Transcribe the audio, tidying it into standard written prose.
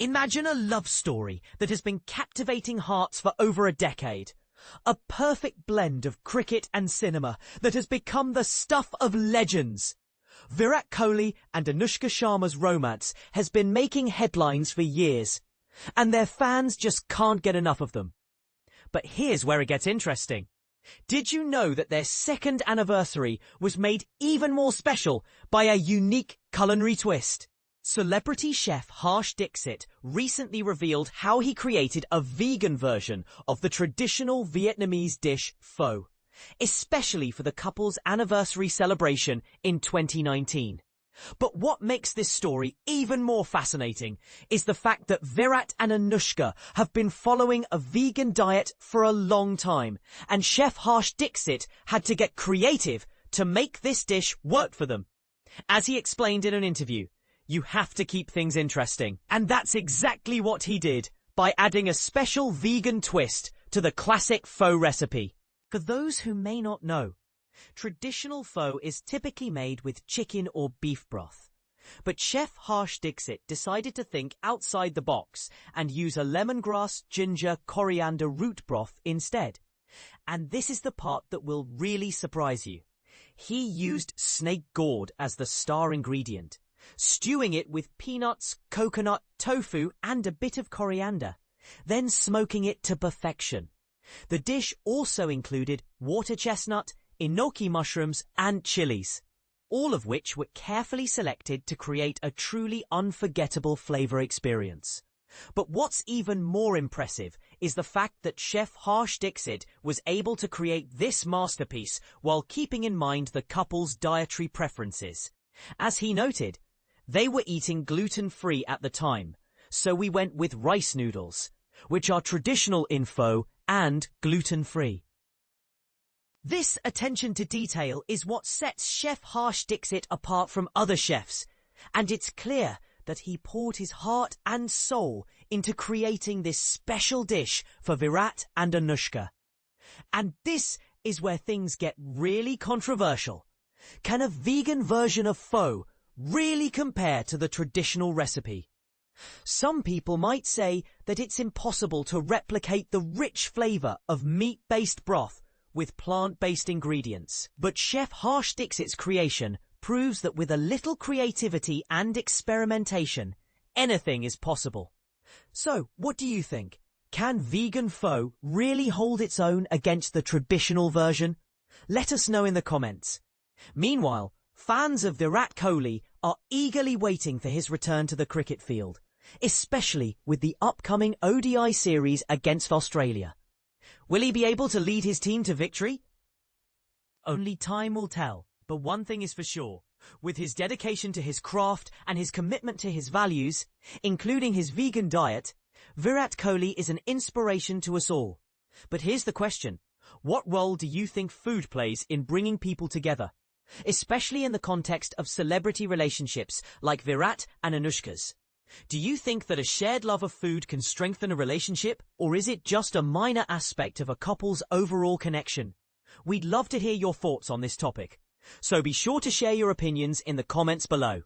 Imagine a love story that has been captivating hearts for over a decade. A perfect blend of cricket and cinema that has become the stuff of legends. Virat Kohli and Anushka Sharma's romance has been making headlines for years, and their fans just can't get enough of them. But here's where it gets interesting. Did you know that their second anniversary was made even more special by a unique culinary twist? Celebrity chef Harsh Dixit recently revealed how he created a vegan version of the traditional Vietnamese dish pho, especially for the couple's anniversary celebration in 2019. But what makes this story even more fascinating is the fact that Virat and Anushka have been following a vegan diet for a long time, and Chef Harsh Dixit had to get creative to make this dish work for them. As he explained in an interview, you have to keep things interesting. And that's exactly what he did by adding a special vegan twist to the classic pho recipe. For those who may not know, traditional pho is typically made with chicken or beef broth. But Chef Harsh Dixit decided to think outside the box and use a lemongrass, ginger, coriander root broth instead. And this is the part that will really surprise you. He used snake gourd as the star ingredient, stewing it with peanuts, coconut, tofu, and a bit of coriander, then smoking it to perfection. The dish also included water chestnut, enoki mushrooms, and chilies, all of which were carefully selected to create a truly unforgettable flavor experience. But what's even more impressive is the fact that Chef Harsh Dixit was able to create this masterpiece while keeping in mind the couple's dietary preferences. As he noted, they were eating gluten-free at the time, so we went with rice noodles, which are traditional in pho and gluten-free. This attention to detail is what sets Chef Harsh Dixit apart from other chefs, and it's clear that he poured his heart and soul into creating this special dish for Virat and Anushka. And this is where things get really controversial. Can a vegan version of pho really compare to the traditional recipe? Some people might say that it's impossible to replicate the rich flavor of meat-based broth with plant-based ingredients. But Chef Harsh Dixit's creation proves that with a little creativity and experimentation, anything is possible. So, what do you think? Can vegan pho really hold its own against the traditional version? Let us know in the comments. Meanwhile, fans of Virat Kohli are eagerly waiting for his return to the cricket field, especially with the upcoming ODI series against Australia. Will he be able to lead his team to victory? Only time will tell, but one thing is for sure. With his dedication to his craft and his commitment to his values, including his vegan diet, Virat Kohli is an inspiration to us all. But here's the question. What role do you think food plays in bringing people together, especially in the context of celebrity relationships like Virat and Anushka's? Do you think that a shared love of food can strengthen a relationship, or is it just a minor aspect of a couple's overall connection? We'd love to hear your thoughts on this topic, so be sure to share your opinions in the comments below.